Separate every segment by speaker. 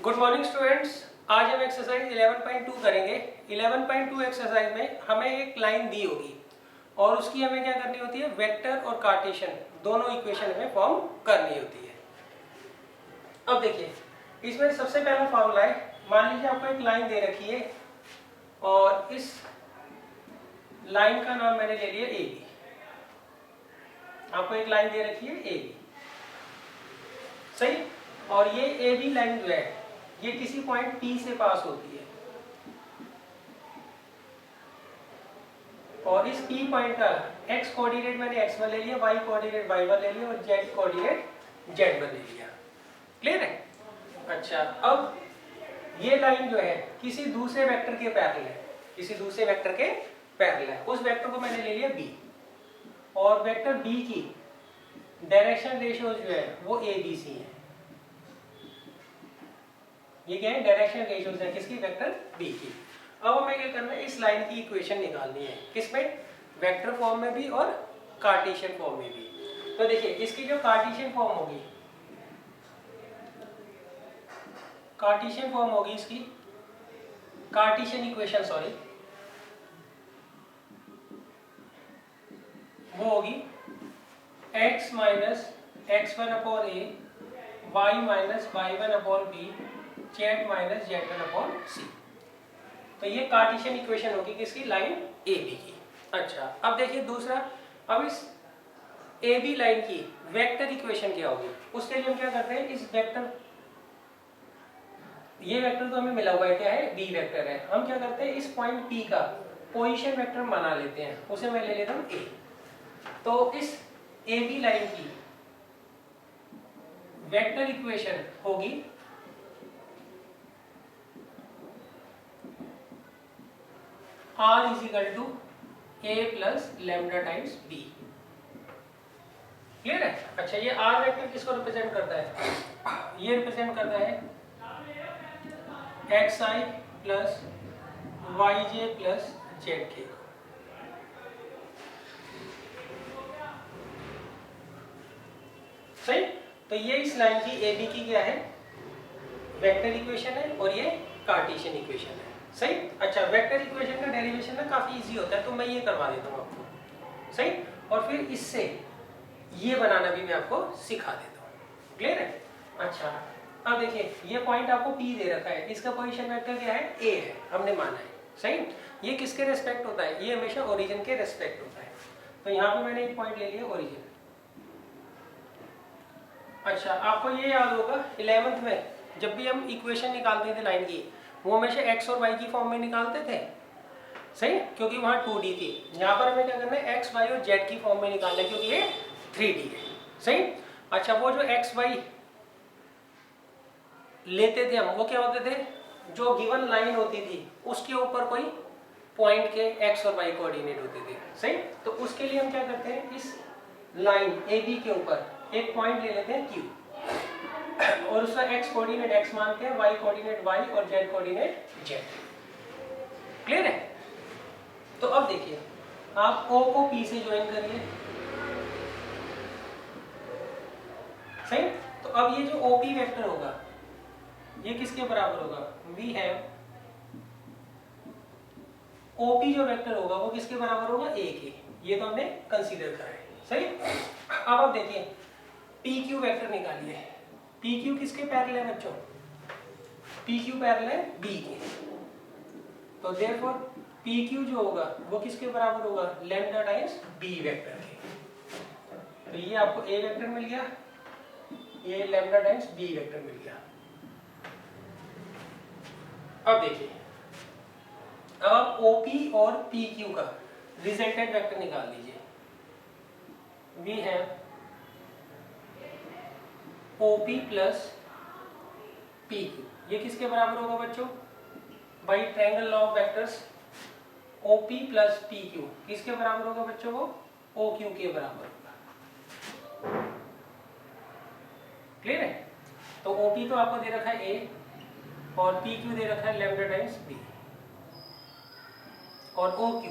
Speaker 1: Good morning students. आज हम exercise 11.2 करेंगे। 11.2 एक्सरसाइज में हमें एक लाइन दी होगी और उसकी हमें क्या करनी होती है, वेक्टर और कार्टेशियन दोनों इक्वेशन हमें फॉर्म करनी होती है। अब देखिए, इसमें सबसे पहला फॉर्मूला है, मान लीजिए आपको एक लाइन दे रखी है और इस लाइन का नाम मैंने ले लिया ए बी। आपको एक लाइन दे रखी है ए बी, सही। और ये ए बी लाइन जो है ये किसी पॉइंट P से पास होती है और इस P पॉइंट का x कोऑर्डिनेट मैंने x पर ले लिया, y कोऑर्डिनेट y पर ले लिया और z कोऑर्डिनेट z पर ले लिया। क्लियर है? अच्छा, अब ये लाइन जो है किसी दूसरे वेक्टर के पैरेलल है, किसी दूसरे वेक्टर के पैरेलल है। उस वेक्टर को मैंने ले लिया b और वेक्टर b की डायरेक्शन रेशियो जो है वो ABC है। ये क्या है? डायरेक्शन रेशियोज है किसकी? वेक्टर b की। अब हमें क्या करना है, इस लाइन की इक्वेशन निकालनी है। किसमें? वेक्टर फॉर्म में भी और कार्टेशियन फॉर्म में भी। तो देखिए, इसकी जो कार्टेशियन फॉर्म होगी, कार्टेशियन फॉर्म होगी इसकी, कार्टेशियन इक्वेशन सॉरी, वो होगी x minus x1 upon a, y minus y1 upon b, z minus z1 upon c। तो ये कार्टेशियन इक्वेशन होगी किसकी? लाइन ए बी की। अच्छा, अब देखिए दूसरा, अब इस ए बी लाइन की वेक्टर इक्वेशन क्या होगी, उसके लिए हम क्या करते हैं, इस वेक्टर, ये वेक्टर तो हमें मिला हुआ है, क्या है? बी वेक्टर है। हम क्या करते हैं, इस पॉइंट पी का पोजीशन वेक्टर बना लेते हैं, उसे मैं ले लेता हूँ ए। तो इस ए बी लाइन की वेक्टर इक्वेशन होगी R is equal to A plus lambda times B। Clear है? अच्छा, ये R वेक्टर किसको रिप्रेजेंट करता है? ये रिप्रेजेंट करता है xi plus yj plus zk। सही। तो ये इस लाइन की ए बी की क्या है? वेक्टर इक्वेशन है और ये कार्टेशियन इक्वेशन है। सही। अच्छा, वेक्टर इक्वेशन का डेरिवेशन ना काफी इजी होता है, तो मैं ये करवा देता हूँ आपको। सही। और फिर इससे ये बनाना भी मैं आपको सिखा देता हूँ। क्लियर है? अच्छा, अब देखिए, ये पॉइंट आपको P दे रखा है, इसका पोजीशन वेक्टर क्या है? A है, हमने माना है। सही। ये किसके रेस्पेक्ट होता है? ये हमेशा ओरिजिन के रेस्पेक्ट होता है। तो यहाँ पे मैंने एक पॉइंट ले लिया ओरिजिन। अच्छा, आपको ये याद होगा 11th में जब भी हम इक्वेशन निकालते थे लाइन की, वो हमेशा x और y की फॉर्म में निकालते थे। सही, क्योंकि वहाँ 2D थी। यहाँ पर हमें क्या करना है, x, y और z की फॉर्म में निकालना है, क्योंकि ये 3D है। सही। अच्छा, वो जो x, y लेते थे हम, वो क्या होते थे, जो गिवन लाइन होती थी उसके ऊपर कोई पॉइंट के x और y कोऑर्डिनेट होते थे। सही। तो उसके लिए हम क्या करते हैं, इस लाइन ए बी के ऊपर एक पॉइंट ले लेते हैं Q और उसका x कोऑर्डिनेट x मानते हैं, y कोऑर्डिनेट y और z कोऑर्डिनेट z। क्लियर है? तो अब देखिए, आप O को P से ज्वाइन करिए। सही। तो अब ये जो OP वेक्टर होगा ये किसके बराबर होगा? वी हैव OP जो वेक्टर होगा वो किसके बराबर होगा? A के। ये तो हमने कंसीडर करा है। सही। अब आप देखिए, PQ वेक्टर निकालिए। PQ किसके पैरेलल है बच्चों? PQ पैरेलल है B के। तो देयरफॉर PQ जो होगा वो किसके बराबर होगा? लैम्डा टाइम्स B वेक्टर के। तो ये आपको A वेक्टर मिल गया, ये लैम्डा टाइम्स B वेक्टर मिल गया। अब देखिए, अब आप OP और PQ का रिजल्टेंट वेक्टर निकाल लीजिए। We have OP plus PQ, ये किसके बराबर होगा बच्चों? By triangle law of vectors, OP plus PQ किसके बराबर होगा बच्चों? वो OQ के बराबर होगा। क्लियर है? तो OP तो आपको दे रखा है A और PQ दे रखा है लैम्डा टाइम्स B और OQ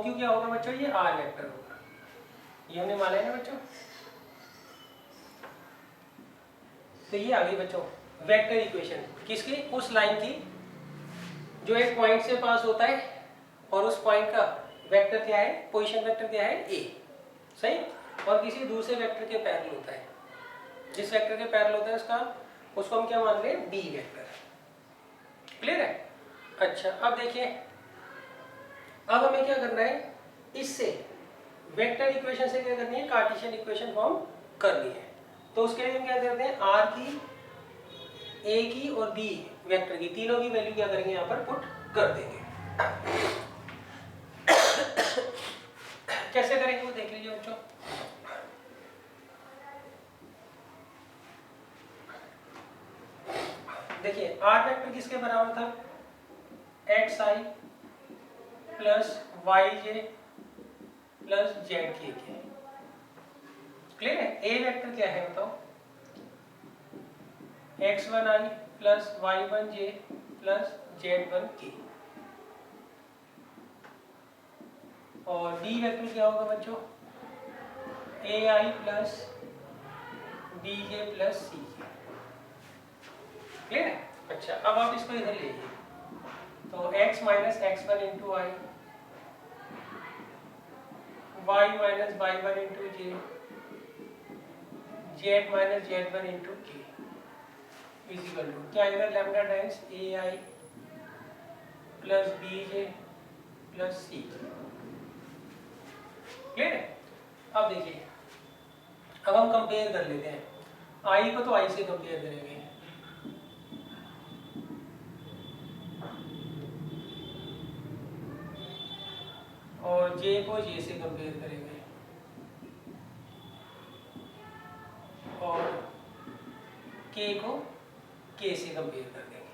Speaker 1: क्या होगा बच्चों? ये R वेक्टर होगा। ये हमने माना है ना बच्चों। तो ये आ गई बच्चों वेक्टर इक्वेशन, किसकी? उस लाइन की जो एक पॉइंट से पास होता है और उस पॉइंट का वेक्टर क्या है, पोजीशन वेक्टर क्या है, ए, सही, और किसी दूसरे वेक्टर के पैरेलल होता है, जिस वेक्टर के पैरेलल होता है उसको हम क्या मान रहे हैं, बी वेक्टर। क्लियर है? अच्छा, अब देखिए, अब हमें क्या करना है, इससे वेक्टर इक्वेशन से क्या करनी है, कार्टेशियन इक्वेशन फॉर्म करनी है। तो उसके लिए हम क्या करते हैं, आर की, ए की और बी वेक्टर की, तीनों की वैल्यू क्या करेंगे, यहाँ पर पुट कर देंगे। कैसे करेंगे वो देख लीजिए बच्चों। देखिए आर वेक्टर किसके बराबर था, एक्स आई प्लस वाई जे प्लस जेड के। क्लियर है? ए वेक्टर क्या है बताओ, x1i plus y1j plus z1k, और b वेक्टर क्या होगा बच्चों, ai plus bj plus cj। Clear है? अच्छा, अब आप इसको इधर ले लीजिए, तो x minus x1 into i, y minus y1 into j, z minus z1 into k is equal to क्या आएगा, lambda times a i plus b j plus c. Clear है? अब देखिए, अब हम कंपेयर कर लेते हैं, आई को तो आई से कंपेयर करेंगे, और जे को जे से कंपेयर करेंगे, और के को के से कंपेयर कर देंगे।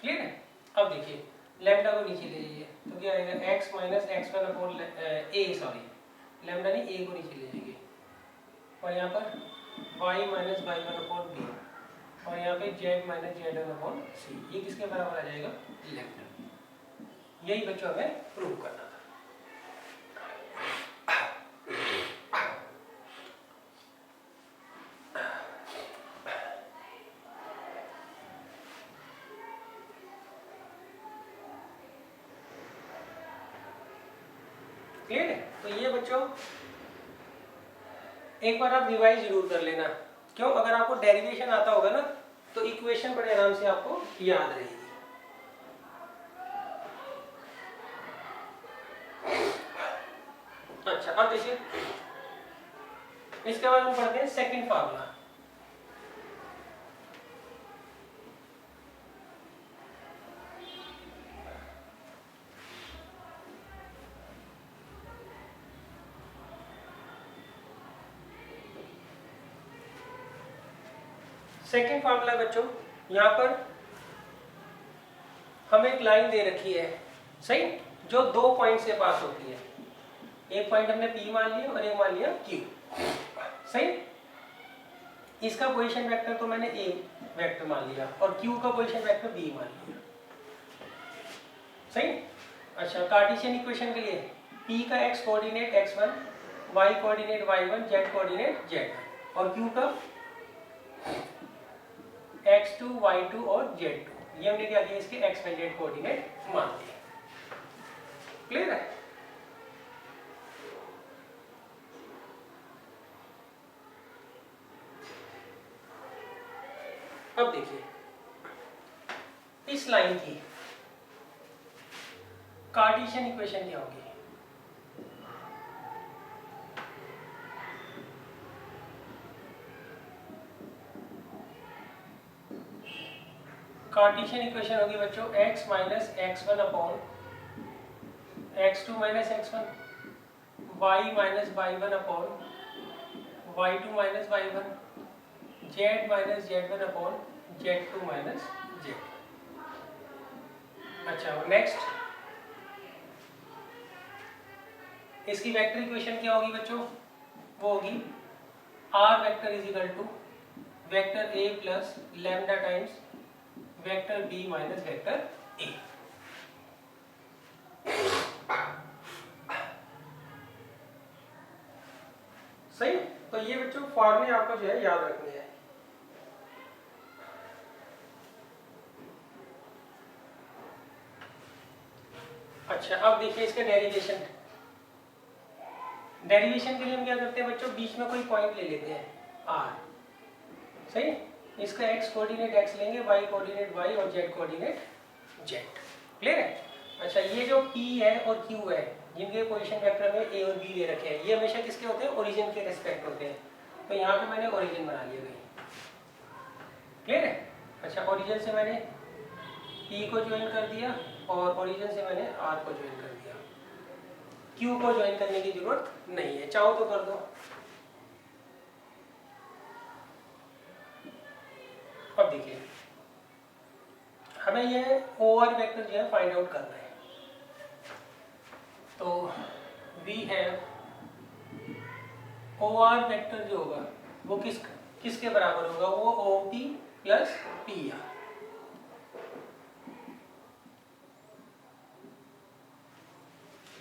Speaker 1: क्लियर है? अब देखिए, लैम्डा को नीचे ले जाइए, तो क्या आएगा, x माइनस x1 अपॉन ए, सॉरी लैम्डा नहीं, ए को नीचे ले जाएंगे, और यहाँ पर y minus y1 upon B, और यहाँ पे z माइनस z1 अपॉन सी, ये किसके बराबर आ जाएगा, लैम्डा। यही बच्चों हमें प्रूव करना था। क्लियर है? तो ये बच्चों एक बार आप रिवाइज जरूर कर लेना, क्यों, अगर आपको डेरिवेशन आता होगा ना तो इक्वेशन बड़े आराम से आपको याद रहेगी। अच्छा, अब देखिए, इसके बाद हम पढ़ते हैं सेकंड फार्मूला। सेकंड फार्मूला बच्चों, यहाँ पर हमें एक लाइन दे रखी है, सही, जो दो पॉइंट से पास होती है, एक पॉइंट हमने P मान लिया और एक मान लिया Q, सही। इसका पोजीशन वेक्टर तो मैंने A वेक्टर मान लिया और Q का पोजीशन वेक्टर B मान लिया, सही। अच्छा, कार्टेशियन इक्वेशन के लिए P का x coordinate x1, y coordinate y1, z coordinate z1, और Q का x2, y2 और z2, ये हमने क्या किया, इसके x y z कोऑर्डिनेट मान दिए। क्लियर है? अब देखिए, इस लाइन की कार्टेशियन इक्वेशन क्या होगी, कार्टेशियन इक्वेशन होगी बच्चों x minus x1 upon x2 minus x1, y minus y1 upon y2 minus y1, z minus z1 upon z2 minus z। अच्छा, नेक्स्ट इसकी वेक्टर इक्वेशन क्या होगी बच्चों, वो होगी r vector is equal to vector a plus lambda times vector b minus vector a। सही। तो ये बच्चों फॉर्मूले आपको जो है याद रखने हैं। अच्छा अब देखिए इसके डेरिवेशन। डेरिवेशन के लिए हम क्या करते हैं बच्चों, बीच में कोई पॉइंट ले लेते हैं आर, सही। इसका एक्स कोऑर्डिनेट एक्स लेंगे, वाई कोऑर्डिनेट वाई और जेड कोऑर्डिनेट जेड। क्लियर है। अच्छा ये जो P है और Q है जिनके पोजीशन वेक्टर में A और B दे रखे हैं, ये हमेशा किसके होते हैं, ओरिजिन के रिस्पेक्ट होते हैं। तो यहाँ पे मैंने ओरिजिन बना लिया भाई। क्लियर है। अच्छा ओरिजिन से मैंने P को ज्वाइन कर दिया और ओरिजिन से मैंने R को ज्वाइन कर दिया। Q को ज्वाइन करने की जरूरत नहीं है, चाहो तो कर दो। अब देखिए हमें ये OR वेक्टर जो है फाइंड आउट करना है। तो वी हैव OR वेक्टर जो होगा वो किसके बराबर होगा, वो OP प्लस PR।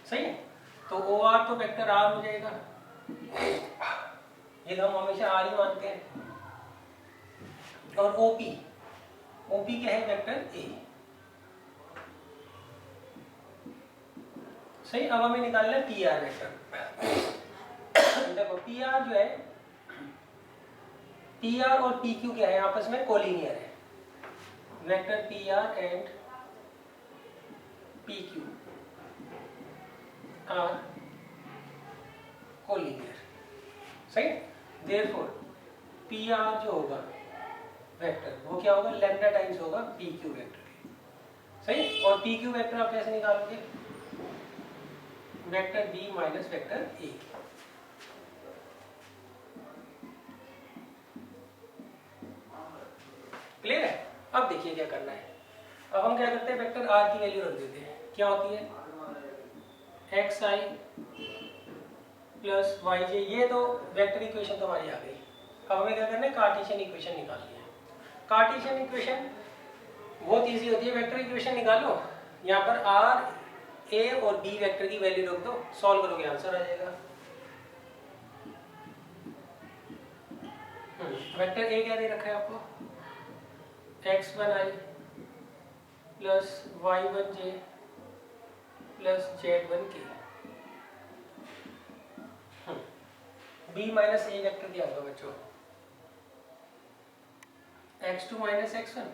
Speaker 1: सही है। तो OR तो वेक्टर R हो जाएगा, ये तो हम हमेशा R ही मानते हैं। और OP क्या है, वेक्टर A। सही। अब हमें निकालना है PR वेक्टर। देखो PR जो है, PR और PQ क्या है, आपस में कोलिनियर है। Vector PR and PQ are collinear. सही। देयरफॉर PR जो होगा वेक्टर वो क्या होगा, लैम्डा टाइम्स होगा PQ वेक्टर। सही। और PQ वेक्टर आप कैसे निकालोगे, vector B minus vector A। Clear है। अब देखिए क्या करना है। अब हम क्या करते हैं, वेक्टर R की वैल्यू रख देते हैं। क्या होती है, xi प्लस yj। ये तो वेक्टर इक्वेशन तो हमारी आ गई। अब हमें क्या करना है, कार्टेशियन इक्वेशन निकालनी है। कार्टेशियन इक्वेशन बहुत इजी होती है, वेक्टर इक्वेशन निकालो, यहाँ पर R A और B वेक्टर की वैल्यू रख दो, सॉल्व करोगे आंसर आ जाएगा। वेक्टर A क्या दे रखा है आपको, x1i plus y1j plus z1k। B minus A vector क्या होगा बच्चों, x2 minus x1,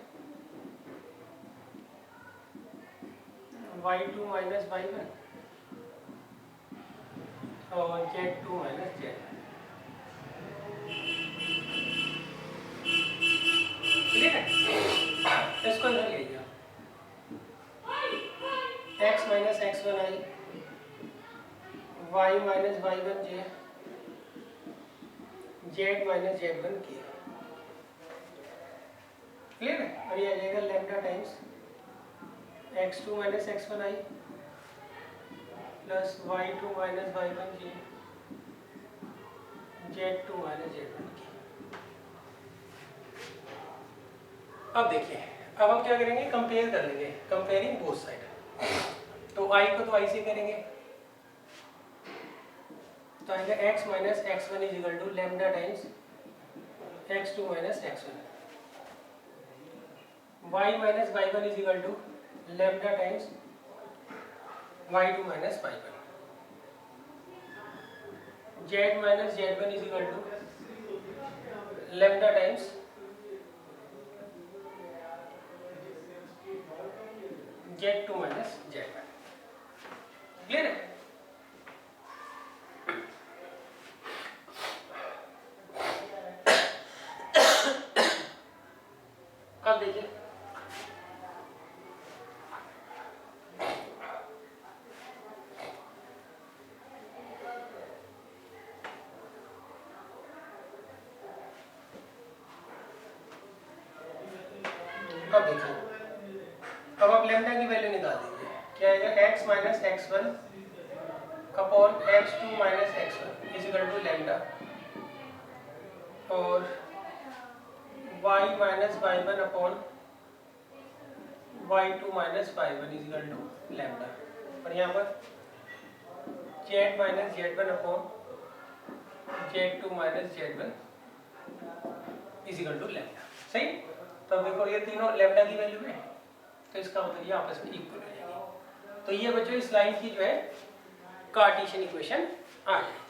Speaker 1: y2 minus y1 और z2 माइनस z। ठीक है। इसको इधर ले जाओ, x minus x1i, y minus y1j, z minus z1k। Clear है। और ये आ जाएगा lambda times x2 minus x1i plus y2 minus y1j, z2 minus z1k। अब देखिए, अब हम क्या करेंगे, कंपेयर कर लेंगे, कंपेयरिंग बोथ साइड। तो i को तो i से करेंगे, तो आएगा x minus x1 is equal to lambda times x2 minus x1, y minus y1 is equal to lambda times y2 minus y1, z minus z1 is equal to lambda times z2 minus z1। Clear है। अब देखिए अब आप lambda की value निकाल दीजिए। क्या आएगा, x minus x1 upon x2 minus x1 is equal to lambda, और y minus y1 upon y2 minus y1 is equal to lambda, और यहाँ पर z minus z1 upon Z2 minus Z1 is equal to lambda. सही। तो अब देखो ये तीनों लैम्डा की वैल्यू है, तो इसका मतलब ये आपस में इक्वल हो जाएंगे। तो ये बच्चों इस लाइन की जो है कार्टेशियन इक्वेशन आ जाएगी।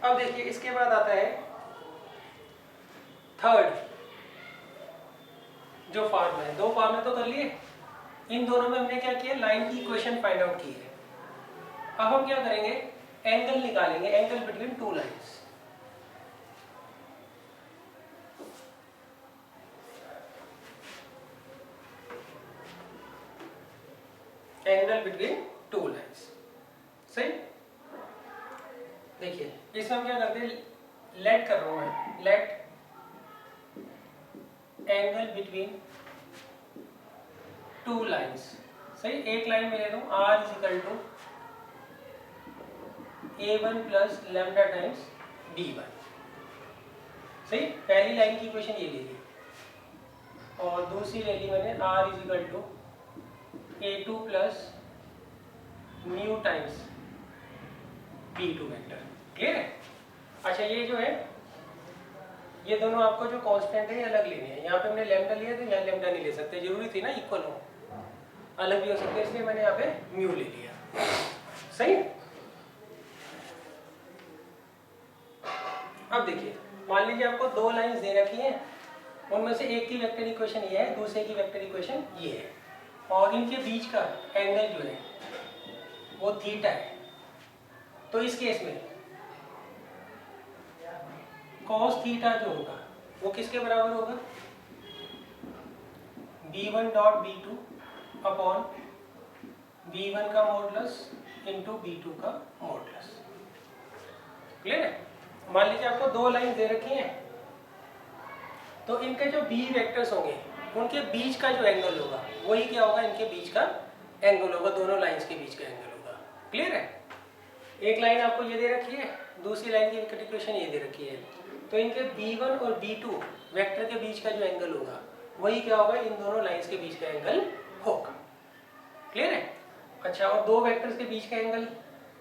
Speaker 1: अब देखिए इसके बाद आता है थर्ड जो फॉर्मूला है। दो फॉर्मूले तो कर लिए, इन दोनों में हमने क्या किया, लाइन की इक्वेशन फाइंड आउट की है। अब हम क्या करेंगे, एंगल निकालेंगे, angle between two lines. Angle between two lines. सही। देखिए इसमें हम क्या करते हैं, लेट कर रहा हूं मैं, let angle between two lines. सही। एक लाइन में ले लूं r is equal to a1 plus lambda times b1। सही। पहली लाइन की इक्वेशन ये ले ली, और दूसरी ले ली मैंने r is equal to a2 plus mu times b2 vector. Clear है। अच्छा ये जो है, ये दोनों आपको जो कांस्टेंट है ये अलग लेने हैं। यहाँ पे हमने लैम्डा लिया तो यहाँ लैम्डा नहीं ले सकते, जरूरी थी ना इक्वल हो, अलग भी हो सकते, इसलिए मैंने यहाँ पे म्यू ले लिया। सही। अब देखिए मान लीजिए आपको दो लाइंस दे रखी हैं, उनमें से एक की वेक्टर इक्वेशन ये है, दूसरे की वेक्टर इक्वेशन ये है, और इनके बीच का एंगल जो है वो थीटा है। तो इस केस में cos थीटा जो होगा वो किसके बराबर होगा, b1 dot b2 upon b1 का मॉडुलस इंटू b2 का मॉडुलस। क्लियर है। मान लीजिए आपको दो लाइन दे रखी हैं, तो इनके जो b वेक्टर्स होंगे उनके बीच का जो एंगल होगा वही क्या होगा, इनके बीच का एंगल होगा, दोनों लाइंस के बीच का एंगल होगा। क्लियर है। एक लाइन आपको ये दे रखी है, दूसरी लाइन की वेक्टर इक्वेशन ये दे रखी है, तो इनके b1 और b2 वेक्टर के बीच का जो एंगल होगा वही क्या होगा, इन दोनों लाइंस के बीच का एंगल होगा। क्लियर है। अच्छा, और दो वेक्टर्स के बीच का एंगल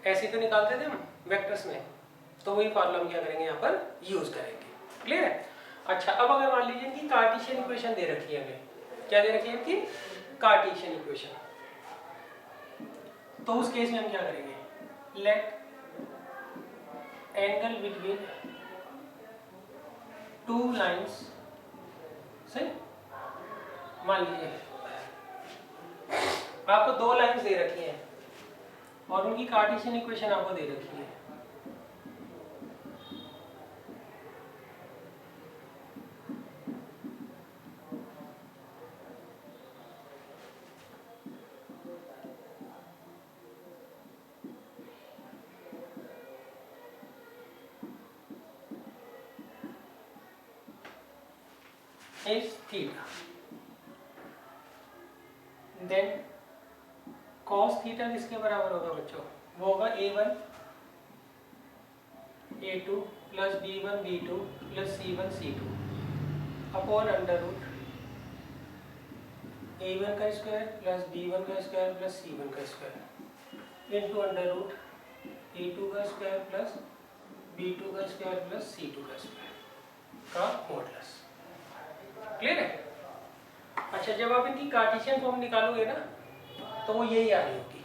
Speaker 1: ऐसे तो निकालते थे हम वेक्टर्स में, तो वही फॉर्मूला हम क्या करेंगे यहाँ पर यूज करेंगे। क्लियर है। अच्छा, अब अगर मान लीजिए इनकी कार्टेशियन इक्वेशन दे रखी है, हमें क्या दे रखी है इनकी कार्टेशियन इक्वेशन, तो उस केस में हम क्या करेंगे, late angle between two lines. सही। मान लीजिए आपको दो लाइंस दे रखी हैं और उनकी कार्टेशियन इक्वेशन आपको दे रखी है। is theta, then cos theta किसके बराबर होगा बच्चों, वो होगा a1 a2 plus b1 b2 plus c1 c2 upon under root a1 का स्क्वायर प्लस b1 का स्क्वायर प्लस c1 का square into under root a2 का स्क्वायर प्लस b2 का स्क्वायर प्लस c2 का स्क्वायर का मॉडुलस। क्लियर है। अच्छा, जब आप इनकी कार्टेशियन फॉर्म निकालोगे ना तो वो यही आ रही होगी।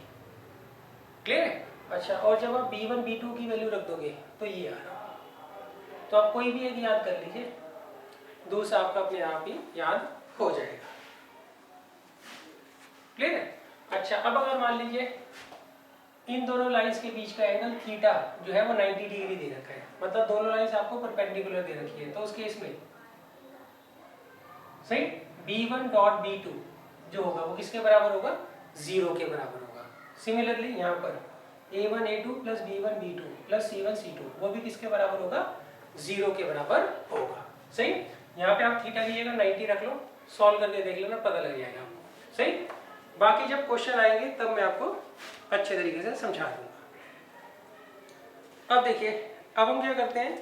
Speaker 1: क्लियर है। अच्छा, और जब आप b1 b2 की वैल्यू रख दोगे तो ये आ रहा, तो आप कोई भी एक याद कर लीजिए, दूसरा आपका अपने आप ही याद हो जाएगा। क्लियर है। अच्छा, अब अगर मान लीजिए इन दोनों लाइंस के बीच का एंगल थीटा जो है वो 90 डिग्री दे रखा है, मतलब दोनों लाइंस आपको परपेंडिकुलर दे रखी है, तो उस केस में सही b1 डॉट b2 जो होगा वो किसके बराबर होगा, 0 के बराबर होगा। सिमिलरली यहाँ पर a1 a2 plus b1 b2 plus c1 c2 वो भी किसके बराबर होगा, 0 के बराबर होगा। सही। यहाँ पे आप थीटा की जगह 90 रख लो, सॉल्व करके देख लेना, पता लग जाएगा आपको। सही। बाकी जब क्वेश्चन आएंगे तब मैं आपको अच्छे तरीके से समझा दूंगा। अब देखिए, अब हम क्या करते हैं,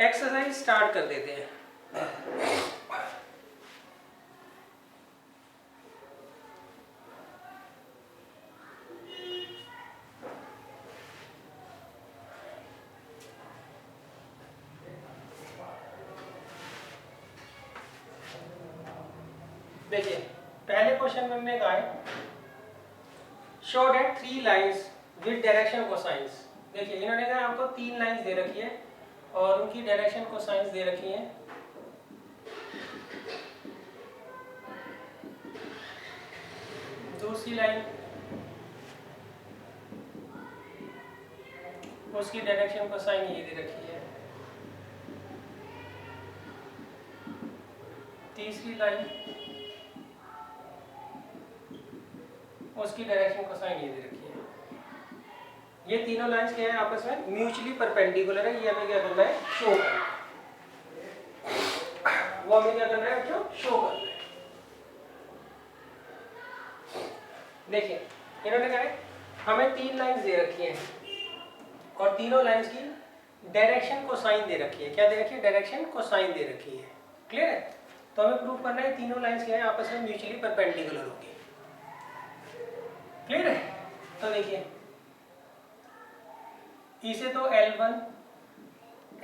Speaker 1: एक्सरसाइज स्टार्ट कर देते हैं। देखिए पहले क्वेश्चन में हमने कहा है show that 3 lines with direction cosines. देखिए इन्होंने कहा आपको 3 लाइंस दे रखी है और उनकी डायरेक्शन कोसाइंस दे रखी है। दूसरी लाइन उसकी डायरेक्शन कोसाइन ये दे रखी है। तीसरी लाइन उसकी डायरेक्शन कोसाइन ये दे रखी है। ये तीनों लाइंस क्या है आपस में म्यूचुअली परपेंडिकुलर है। ये हमें क्या करना है शो करना है। वो हमें क्या करना है बच्चों शो करना है। देखिए इन्होंने कहा है हमें 3 लाइंस दे रखी हैं और तीनों लाइंस की डायरेक्शन कोसाइन दे रखी है। क्या दे रखी है डायरेक्शन कोसाइन दे रखी है। क्लियर है। तो हमें प्रूव करना है तीनों लाइंस क्या है आपस में म्यूचुअली परपेंडिकुलर होगी। क्लियर है। तो देखिए इसे तो L1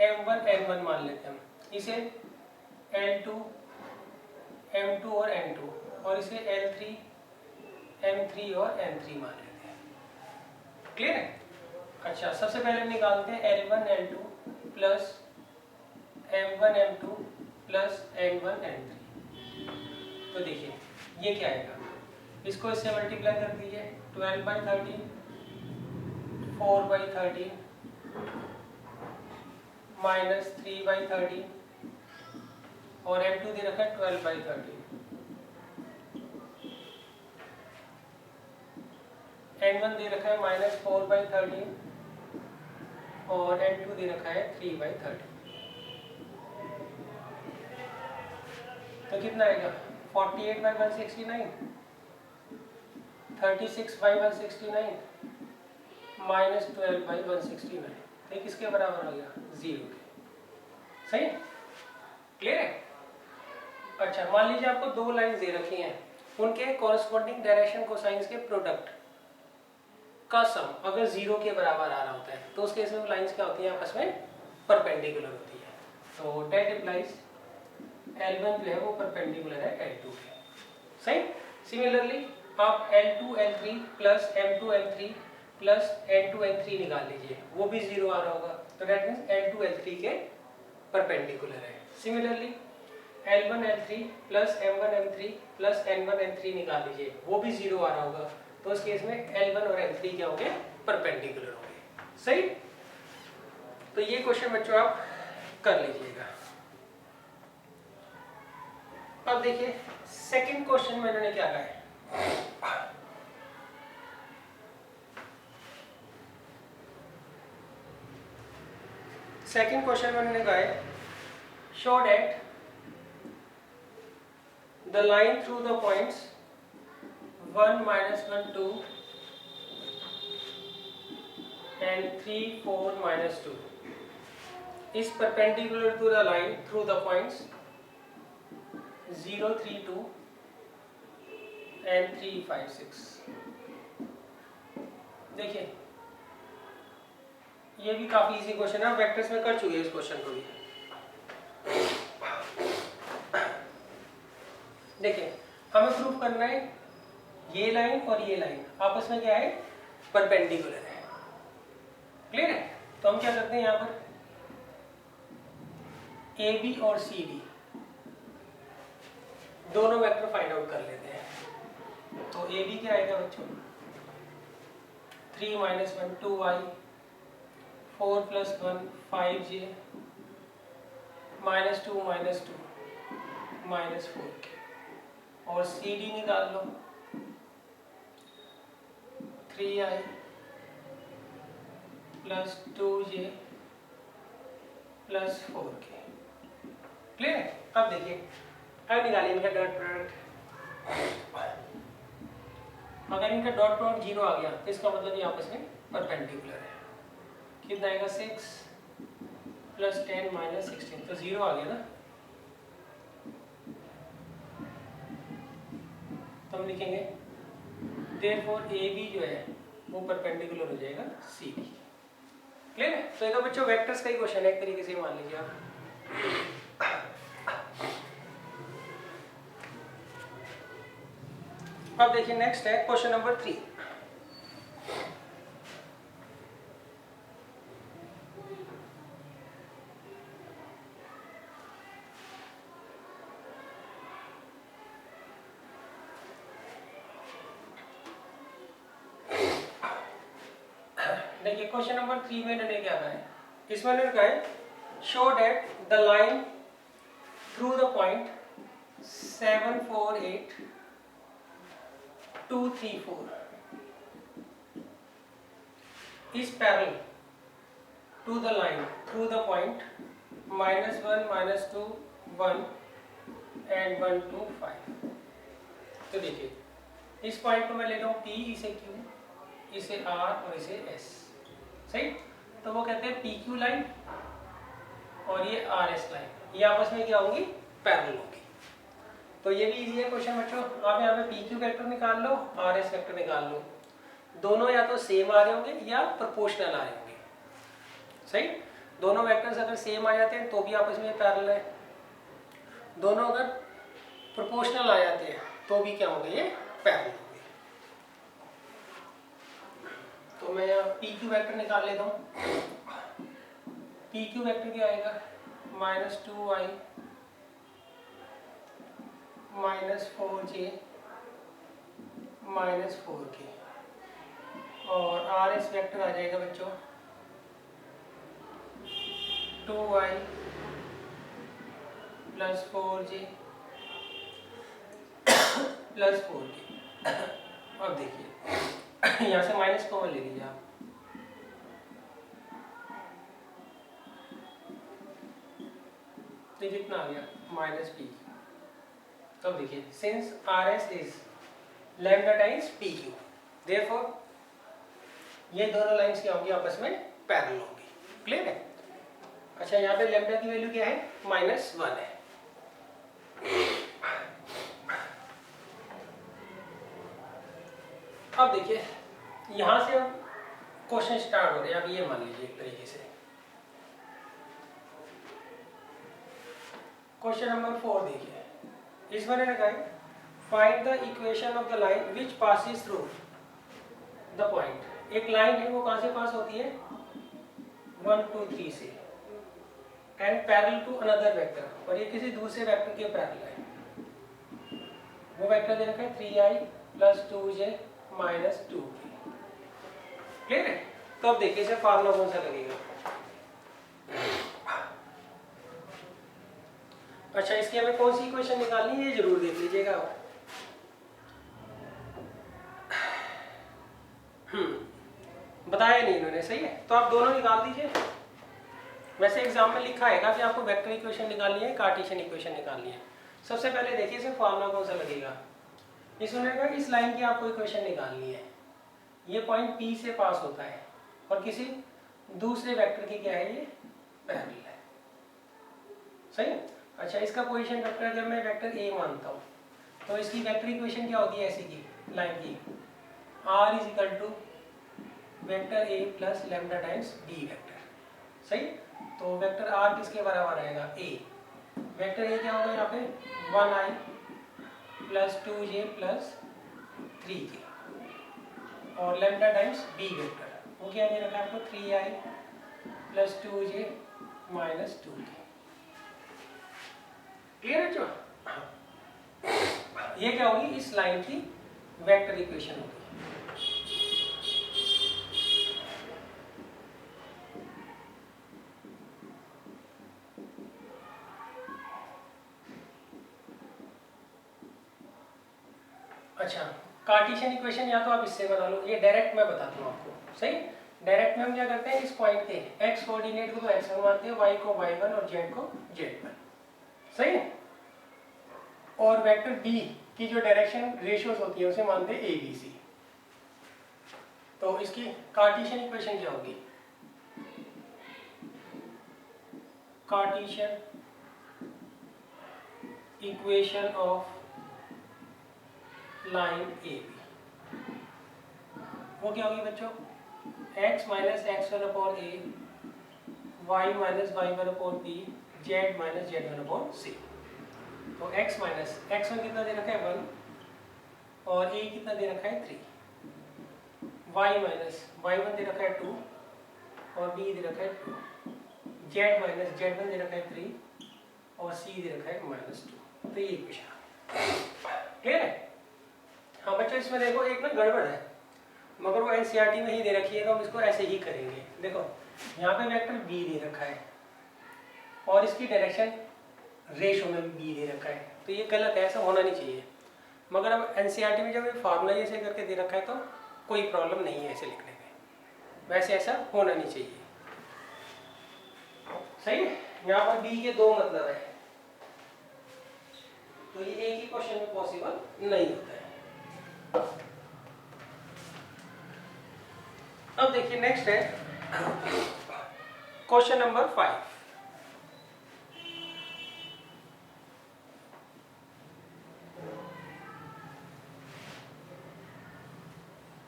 Speaker 1: M1 N1 मान लेते हैं हम, इसे L2 M2 और N2 और इसे L3 M3 और N3 मान लेते हैं। क्लियर है। अच्छा सबसे पहले निकालते हैं L1 L2 plus M1 M2 plus N1 N3। तो देखिए ये क्या आएगा, इसको इससे मल्टीप्लाई कर दीजिए 12/13 4/13 माइनस 3/13 और M2 दे रखा है 12/13। N1 दे रखा है माइनस 4/13 और N2 दे रखा है 3/13। तो कितना आएगा 48/169 36/169 माइनस 12/169। ये किसके बराबर हो गया 0 के। सही क्लियर है। अच्छा मान लीजिए आपको 2 लाइन दे रखी हैं, उनके कॉरेस्पॉन्डिंग डायरेक्शन कोसाइंस के प्रोडक्ट का सम अगर 0 के बराबर आ रहा होता है तो उस केस में लाइंस क्या होती हैं आपस में परपेंडिकुलर होती है। तो दैट इंप्लाइज L1 जो है वो परपेंडिकुलर है L2 के। सही। सिमिलरली आप L2 L3 plus M2 M3 plus N2 N3 निकाल लीजिए, वो भी 0 आ रहा होगा। तो दैट मीन्स L2 L3 के परपेंडिकुलर है। Similarly L1 L3 plus M1 M3 plus N1 N3 निकाल लीजिए, वो भी 0 आ रहा होगा। तो उस केस में L1 और L3 क्या होंगे परपेंडिकुलर होंगे। सही। तो ये क्वेश्चन बच्चों आप कर लीजिएगा। अब देखिए सेकंड क्वेश्चन में इन्होंने क्या कहा है। सेकंड क्वेश्चन में इन्होंने कहा है show that the line through the points 1 -1 2 and 3 4 -2 is perpendicular to the line through the points 0 3 2 and 3 5 6। देखिए ये भी काफी इजी क्वेश्चन है, वेक्टर्स में कर चुके हैं इस क्वेश्चन को भी। देखिए हमें प्रूफ करना है ये लाइन और ये लाइन आपस में क्या है परपेंडिकुलर है। क्लियर है। तो हम क्या करते हैं यहाँ पर AB और CD दोनों वेक्टर फाइंड आउट कर लेते हैं। तो AB क्या आएगा बच्चों 3 - 1 2i 4 + 1 5j -2 -2 -4 और CD निकाल लो 3i + 2j + 4k। क्लियर। अब देखिए अब निकालिए इनका डॉट प्रोडक्ट। अगर इनका डॉट प्रोडक्ट 0 आ गया तो इसका मतलब ये आपस में परपेंडिकुलर है। कितना आएगा 6 प्लस 10 माइनस 16, तो 0 आ गया ना। तो हम लिखेंगे देयरफॉर ए बी जो है वो परपेंडिकुलर हो जाएगा सी डी। क्लियर है? तो ये तो बच्चों वेक्टर्स का ही क्वेश्चन है एक तरीके से, मान लीजिए आप। अब देखिए नेक्स्ट है क्वेश्चन नंबर 3। देखिए क्वेश्चन नंबर 3 में इन्होंने क्या कहा है, इसमें इन्होंने कहा है show that the line through the point 7 4 8 2 3 4 is parallel to the line through the point -1 -2 1 and 1 2 5। तो देखिए इस पॉइंट को मैं ले रहा हूँ P, इसे Q, इसे R और इसे S। सही? तो वो कहते हैं PQ लाइन और ये RS लाइन, ये आपस में क्या होंगी, पैरेलल होंगी। तो ये भी इजी है क्वेश्चन बच्चों। आप यहाँ पे PQ वेक्टर निकाल लो, RS वेक्टर निकाल लो, दोनों या तो सेम आ रहे होंगे या प्रोपोर्शनल आ रहे होंगे। सही? दोनों वेक्टर्स अगर सेम आ जाते हैं तो भी आपस में पैरेलल है, दोनों अगर प्रोपोर्शनल आ जाते हैं तो भी क्या होंगे, ये पैरेलल होंगे। तो मैं यहाँ PQ वेक्टर निकाल लेता हूँ। PQ वेक्टर क्या आएगा, -2i -4j -4k, और RS वेक्टर आ जाएगा बच्चों 2i + 4j + 4k। अब देखिए यहाँ से माइनस कॉमन ले लीजिए आप, तो कितना आ गया, -p। तो देखिए since RS is lambda times PQ, therefore ये दोनों लाइंस क्या होंगी, आपस में पैरेलल होंगी। क्लियर है? अच्छा यहाँ पे लैम्डा की वैल्यू क्या है, -1 है। अब देखिए यहाँ से अब क्वेश्चन स्टार्ट हो रहे हैं। अब ये मान लीजिए एक तरीके से क्वेश्चन नंबर 4 देखिए, इसमें रखा है find the equation of the line which passes through the point. एक लाइन है वो कहाँ से पास होती है, 1 2 3 से, and parallel to another vector, और ये किसी दूसरे वेक्टर के पैरेलल है। वो वेक्टर दे रखा है 3i + 2j - 2k। क्लियर है? तो अब देखिए इसे फार्मूला कौन सा लगेगा। अच्छा इसकी हमें कौन सी इक्वेशन निकालनी है, ये जरूर देख लीजिएगा। बताया नहीं इन्होंने, सही है? तो आप दोनों निकाल दीजिए। वैसे एग्जाम में लिखा है कि आपको वेक्टर इक्वेशन निकालनी है, कार्टेशियन इक्वेशन निकालनी है। सबसे पहले देखिए इसे फार्मूला कौन सा लगेगा। इसमें कहा इस लाइन की आपको इक्वेशन निकालनी है, ये पॉइंट P से पास होता है और किसी दूसरे वेक्टर की क्या है, ये पैरेलल है। सही है? अच्छा इसका पोजीशन वेक्टर अगर मैं वेक्टर A मानता हूँ तो इसकी वेक्टर इक्वेशन क्या होती है ऐसी की लाइन की, R = vector A + lambda times B vector. सही? तो वेक्टर R किसके बराबर आएगा, A। वेक्टर A क्या होगा यहाँ पे, 1i + 2j + 3k, और लैम्डा टाइम्स B वेक्टर वो क्या दे रखा है आपको, 3i + 2j - 2k। क्लियर है? जो ये क्या होगी, इस लाइन की वेक्टर इक्वेशन होगी। अच्छा कार्टेशियन इक्वेशन या तो आप इससे बना लो, ये डायरेक्ट मैं बताता हूँ आपको। सही? डायरेक्ट में हम क्या करते हैं, इस पॉइंट के x कोऑर्डिनेट को तो x1 मानते हैं, y को y1 और z को z1। सही है? और वेक्टर b की जो डायरेक्शन रेशियोज होती है उसे मानते हैं ABC। तो इसकी कार्टेशियन इक्वेशन क्या होगी, Cartesian equation of line A B, वो क्या होगी बच्चों, x minus x one upon a, y minus y one upon b, z minus z one upon c. तो x माइनस एक्स वन कितना दे रखा है 1 और a कितना दे रखा है 3, y माइनस वाई वन दे रखा है 2 और b दे रखा है 2, z माइनस जेड वन दे रखा है 3 और c दे रखा है -2। तो ये इक्वेशन क्लियर है। हाँ बच्चों इसमें देखो एक ना गड़बड़ है, मगर वो एनसीईआरटी में ही दे रखी है तो हम इसको ऐसे ही करेंगे। देखो यहाँ पे वेक्टर b दे रखा है और इसकी डायरेक्शन रेशो में भी b दे रखा है, तो ये गलत है, ऐसा होना नहीं चाहिए। मगर अब एनसीईआरटी में जब ये फार्मूला ऐसे करके दे रखा है तो कोई प्रॉब्लम नहीं है ऐसे लिखने में, वैसे ऐसा होना नहीं चाहिए। सही है, यहाँ पर b के दो मतलब है, तो ये एक ही क्वेश्चन में पॉसिबल नहीं होता है। अब देखिए नेक्स्ट है क्वेश्चन नंबर 5।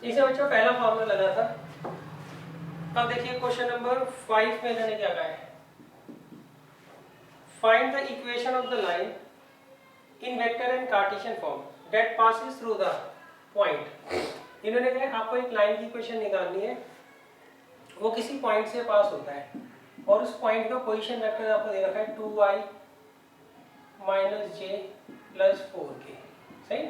Speaker 1: इसे बच्चों पहला फॉर्मूला लगा था। अब देखिए क्वेश्चन नंबर 5 में इन्होंने क्या कहा है, find the equation of the line in vector and Cartesian form that passes through the point. इन्होंने कहा आपको एक लाइन की इक्वेशन निकालनी है, वो किसी पॉइंट से पास होता है और उस पॉइंट का पोजीशन वेक्टर आपको दे रखा है 2y - j + 4k। सही,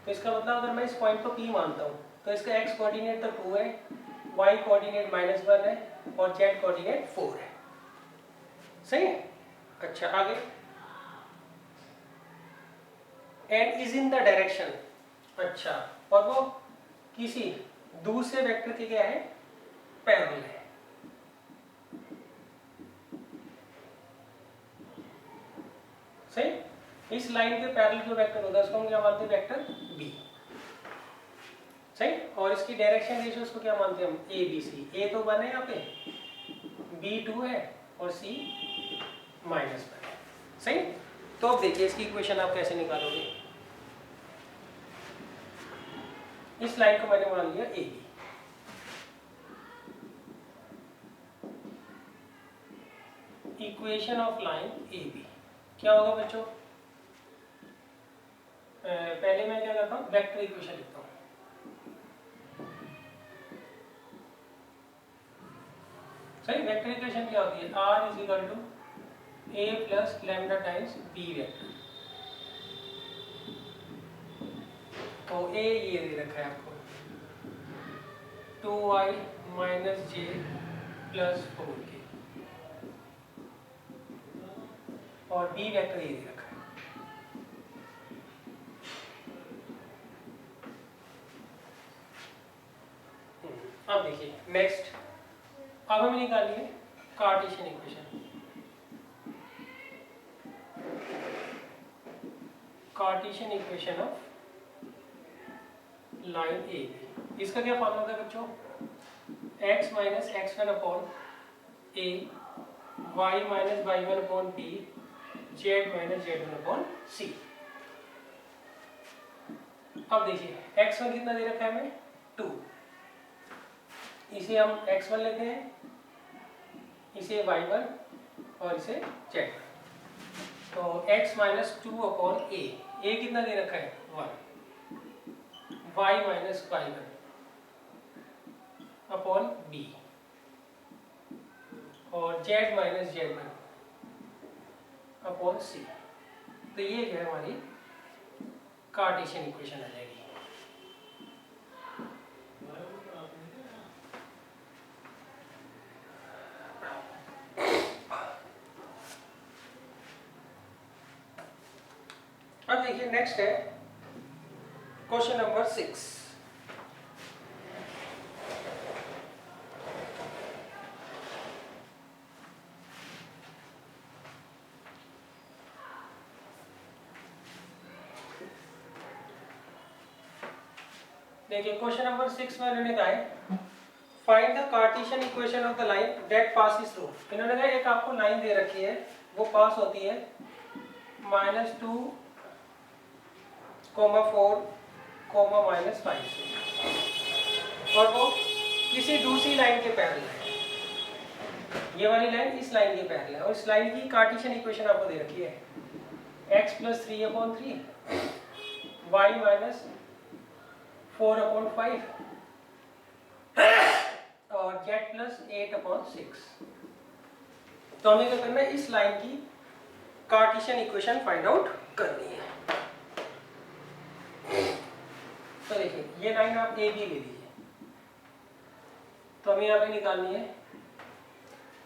Speaker 1: तो इसका मतलब अगर मैं इस पॉइंट को P मानता हूँ तो इसका x कोऑर्डिनेट तो 2 है, y कोऑर्डिनेट -1 है और z कोऑर्डिनेट 4 है। सही है। अच्छा आगे, and is in the direction. अच्छा, और वो किसी दूसरे वेक्टर के क्या है, पैरेलल है। सही, इस लाइन के पैरेलल जो वेक्टर होता है उसको हम क्या मानते हैं, वेक्टर b। सही, और इसकी डायरेक्शन रेशियो उसको क्या मानते हैं हम, a b c। a तो 1 है यहाँ पे, b 2 है और c -1 है। सही, तो अब देखिए इसकी इक्वेशन आप कैसे निकालोगे। इस लाइन को मैंने मान लिया A B, equation of line A B क्या होगा बच्चों, पहले मैं क्या करता हूँ, वेक्टर इक्वेशन लिखता हूँ। सही, वेक्टर इक्वेशन क्या होती है, r = a + lambda times b vector. तो a ये दे रखा है आपको 2y - j + 4k और b वेक्टर ये दे रखा है। अब देखिए नेक्स्ट, अब हमें निकालनी है Cartesian equation. Cartesian equation of line A B, इसका क्या फॉर्मूला था बच्चों, x minus x1 upon a, y minus y1 upon b, z minus z1 upon c। अब देखिए x1 कितना दे रखा है हमें 2, इसे हम x1 लेते हैं, इसे y1 और इसे z। तो x माइनस 2 अपॉन a कितना दे रखा है 1, y minus y1 upon b और z minus z1 upon c। तो ये जो है हमारी कार्टेशियन इक्वेशन आ जाएगी। अब देखिए नेक्स्ट है क्वेश्चन नंबर 6। देखिए क्वेश्चन नंबर 6 में उन्होंने कहा है find the Cartesian equation of the line that passes through. इन्होंने कहा एक आपको लाइन दे रखी है, वो पास होती है -2, -4, -5 से, और वो किसी दूसरी लाइन के पैरेलल है। ये वाली लाइन इस लाइन के पैरेलल है, और इस लाइन की कार्टेशियन इक्वेशन आपको दे रखी है x + 3/3, y - 4/5 और z + 8/6। तो हमें क्या करना है, इस लाइन की कार्टेशियन इक्वेशन फाइंड आउट करनी है। तो देखिए ये लाइन आप ए बी ले लीजिए, तो हमें यहाँ पे निकालनी है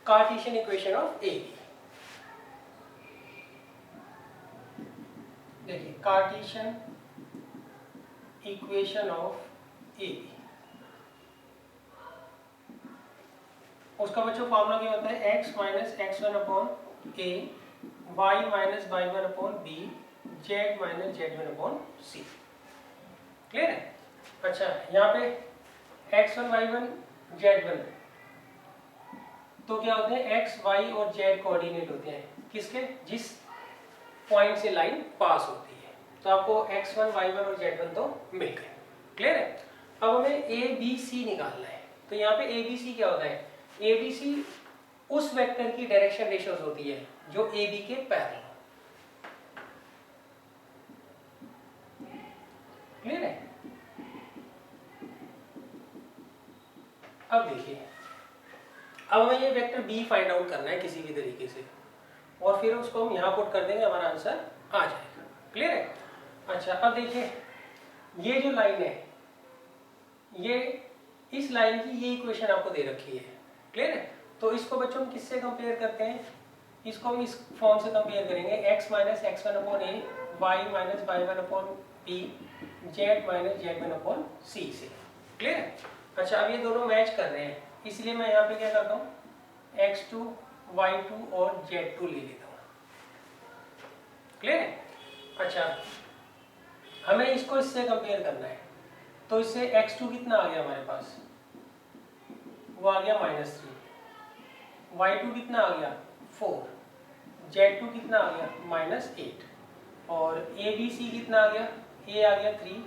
Speaker 1: Cartesian equation of A B. देखिए Cartesian equation of A B, उसका बच्चों फॉर्मूला क्या होता है, x - x1/a, y - y1/b, z - z1/c। Clear है? अच्छा यहाँ पे x1 y1 z1, तो क्या होते हैं, x y और z कोऑर्डिनेट होते हैं किसके, जिस पॉइंट से लाइन पास होती है। तो आपको x1 y1 और z1 तो मिल गए। क्लियर है? अब हमें a b c निकालना है। तो यहाँ पे a b c क्या होता है, a b c उस वेक्टर की डायरेक्शन रेशियोज होती है जो a b के पैरेलल। क्लियर है? अब देखिए, अब हमें ये वेक्टर b फाइंड आउट करना है किसी भी तरीके से, और फिर उसको हम यहाँ पुट कर देंगे, हमारा आंसर आ जाएगा। क्लियर है? अच्छा अब देखिए ये जो लाइन है, ये इस लाइन की ये इक्वेशन आपको दे रखी है। क्लियर है? तो इसको बच्चों हम किससे कंपेयर करते हैं, इसको हम इस फॉर्म से कंपेयर करेंगे, x - x1/a, y - y1/b, z - z1/c से। क्लियर है? अच्छा अब ये दोनों मैच कर रहे हैं, इसलिए मैं यहाँ पे क्या करता हूँ, x2, y2 और z2 ले लेता हूँ। क्लियर है? अच्छा हमें इसको इससे कंपेयर करना है, तो इससे x2 कितना आ गया हमारे पास, वो आ गया -3, y2 कितना आ गया 4, z2 कितना आ गया -8, और abc कितना आ गया, a आ गया 3,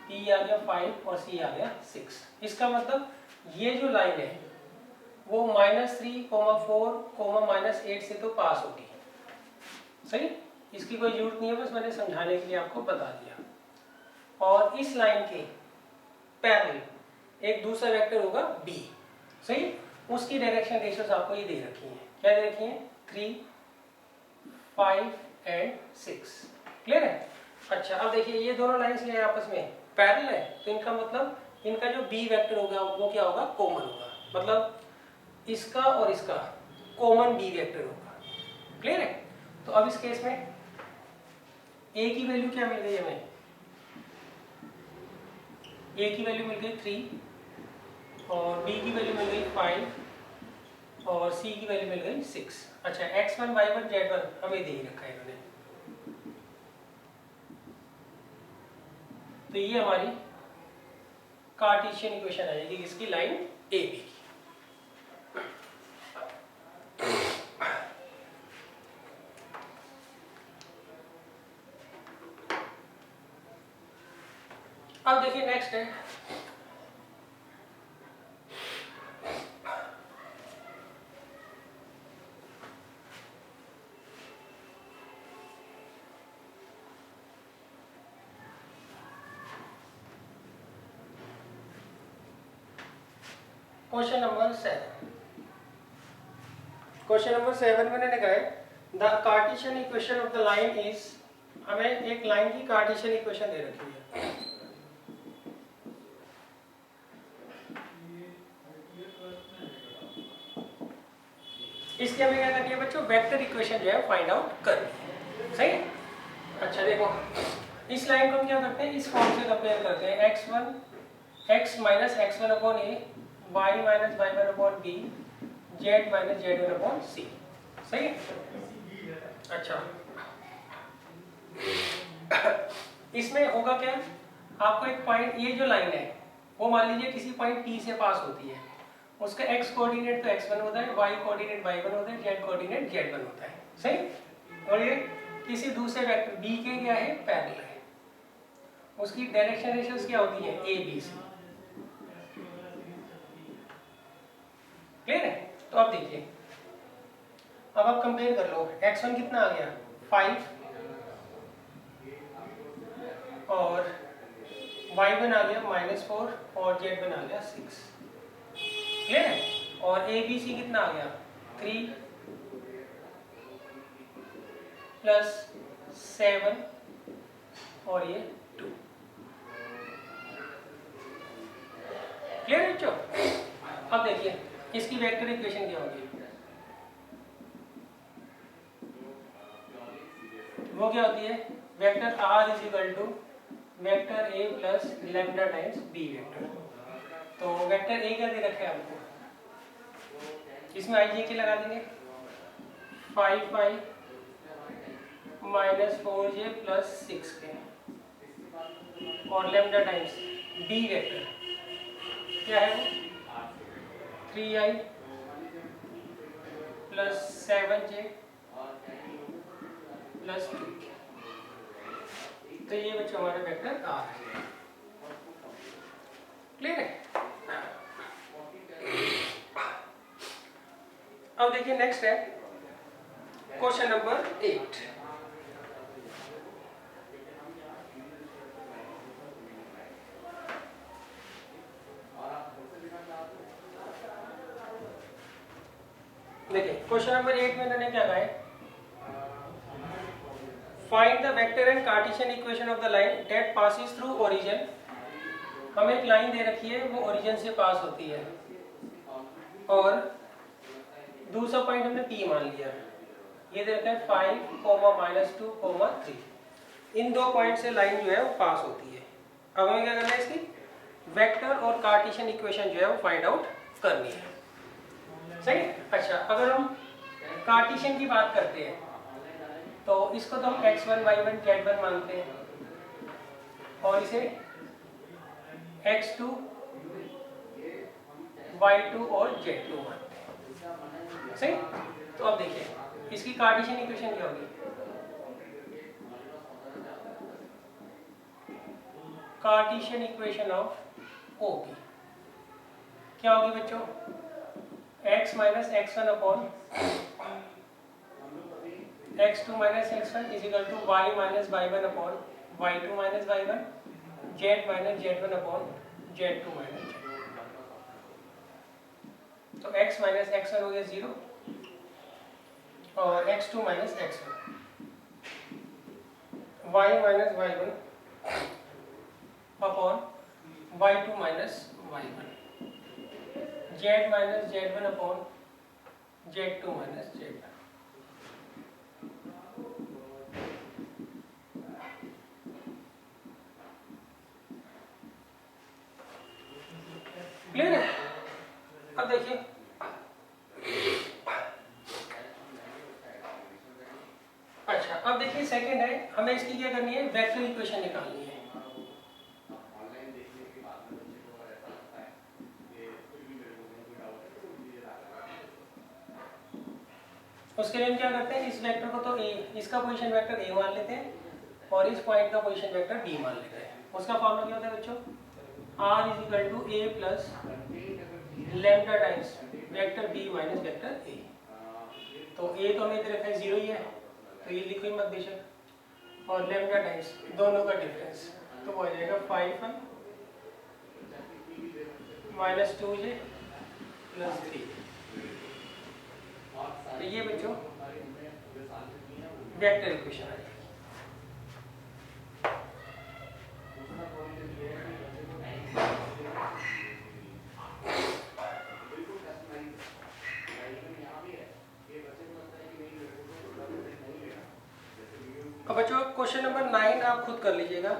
Speaker 1: b आ गया 5 और c आ गया 6। इसका मतलब ये जो लाइन है वो -3, -4, -8 से तो पास होगी। सही, इसकी कोई जरूरत नहीं है, बस मैंने समझाने के लिए आपको बता दिया। और इस लाइन के पैरेलल एक दूसरा वेक्टर होगा b। सही, उसकी डायरेक्शन रेशियोज आपको ये दे रखी हैं। क्या दे रखी हैं, 3, 5 एंड 6। क्लियर है? अच्छा अब देखिए ये दोनों लाइंस ये आपस में पैरेलल है, तो इनका मतलब इनका जो b वेक्टर होगा वो क्या होगा, कॉमन होगा। मतलब इसका और इसका कॉमन b वेक्टर होगा। क्लियर है? तो अब इस केस में a की वैल्यू क्या मिल गई हमें, a की वैल्यू मिल गई 3, और b की वैल्यू मिल गई 5, और c की वैल्यू मिल गई 6। अच्छा x1 y1 z1 हमें दे ही रखा है इन्होंने, तो ये हमारी कार्टेशियन इक्वेशन आ जाएगी इसकी लाइन ए बी की। अब देखिए नेक्स्ट है क्वेश्चन नंबर 7। क्वेश्चन नंबर 7 में मैंने लिखा है the Cartesian equation of the line is, हमें एक लाइन की कार्टेशियन इक्वेशन दे रखी है। इसके हमें क्या करनी है बच्चों, वेक्टर इक्वेशन जो है फाइंड आउट करनी है। सही है? अच्छा देखो इस लाइन को हम क्या करते हैं, इस फॉर्म से कंपेयर करते हैं, x - x1/a, y - y1/b, z - z1/c। सही है? अच्छा इसमें होगा क्या, आपको एक पॉइंट, ये जो लाइन है वो मान लीजिए किसी पॉइंट P से पास होती है। उसका x कोऑर्डिनेट तो x1 होता है, y कोऑर्डिनेट y1 होता है, z कोऑर्डिनेट z1 होता है, सही। और ये किसी दूसरे वेक्टर b के क्या है, पैरेलल है, उसकी डायरेक्शन रेशियोज क्या होती है, a b c। क्लियर है? तो अब देखिए, अब आप कंपेयर कर लो, x1 कितना आ गया 5 और y1 आ गया -4 और z1 आ गया 6। क्लियर है? और a b c कितना आ गया 3 + 7 और ये 2। क्लियर है बच्चों? अब देखिए इसकी वेक्टर इक्वेशन क्या होगी, वो क्या होती है, vector r = vector a plus lambda times b vector. तो वेक्टर a क्या दे रखा है आपको, इसमें आई के लगा देंगे 5i -4j + 6k और लैम्डा टाइम्स b वेक्टर क्या है वो 3i + 7j + 2k। तो ये बच्चों हमारा वेक्टर r है। क्लियर है? अब देखिए नेक्स्ट है क्वेश्चन नंबर 8। देखिए क्वेश्चन नंबर 8 में मैंने क्या कहा है, find the vector and Cartesian equation of the line that passes through origin. हमें एक लाइन दे रखी है, वो ओरिजिन से पास होती है और दूसरा पॉइंट हमने P मान लिया। ये दे रखा है 5, -2, 3। इन दो पॉइंट से लाइन जो है वो पास होती है। अब हमें क्या करना है, इसकी वेक्टर और कार्टेशियन इक्वेशन जो है वो फाइंड आउट करनी है, सही। अच्छा, अगर हम कार्टेशियन की बात करते हैं तो इसको तो हम x1 y1 z1 मानते हैं और इसे x2 y2 और z2 मानते हैं, सही। तो अब देखिए इसकी कार्टेशियन इक्वेशन क्या होगी, कार्टेशियन इक्वेशन ऑफ OP क्या होगी बच्चों, x - x1 upon x2 - x1 = y - y1 upon y2 - y1 z - z1 upon z2 - z1। तो x - x1 हो गया 0 और x2 - x1 y - y1 upon y2 - y1 z - z1 upon z2 - z1। Clear है? अब देखिए अच्छा, अब देखिए सेकंड है, हमें इसकी क्या करनी है, वेक्टर इक्वेशन निकालनी है। उसके लिए हम क्या करते हैं, इस वेक्टर को तो a, इसका पोजीशन वेक्टर a मान लेते हैं और इस पॉइंट का पोजीशन वेक्टर b मान लेते हैं। उसका फॉर्मूला क्या होता है बच्चों, r = a plus lambda times vector b minus vector a। तो a तो हमें दे रखा है 0 ही है, तो ये लिखो ही मत बेशक, और लैम्डा टाइम्स दोनों का डिफरेंस तो वो आ जाएगा 5i -2j + 3। तो ये बच्चों वेक्टर इक्वेशन आ जाएगी। अब बच्चों क्वेश्चन नंबर 9 आप खुद कर लीजिएगा।